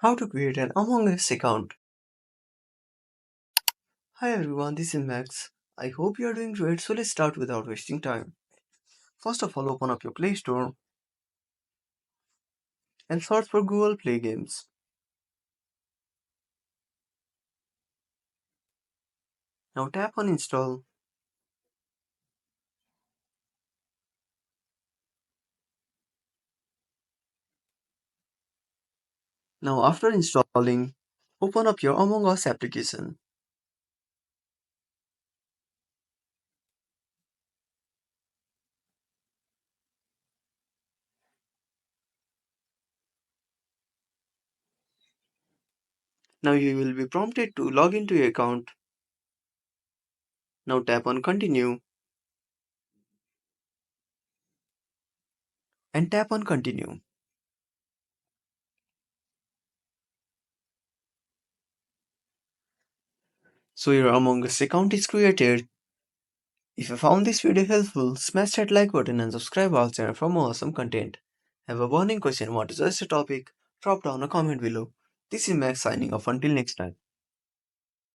How to create an Among Us account. Hi everyone, this is Max. I hope you are doing great, so let's start without wasting time. First of all, open up your Play Store and search for Google Play Games. Now tap on Install. Now after installing, open up your Among Us application. Now you will be prompted to log into your account. Now tap on Continue and tap on Continue. So your Among Us account is created. If you found this video helpful, smash that like button and subscribe our channel for more awesome content. Have a burning question, what is the topic? Drop down a comment below. This is Max signing off until next time.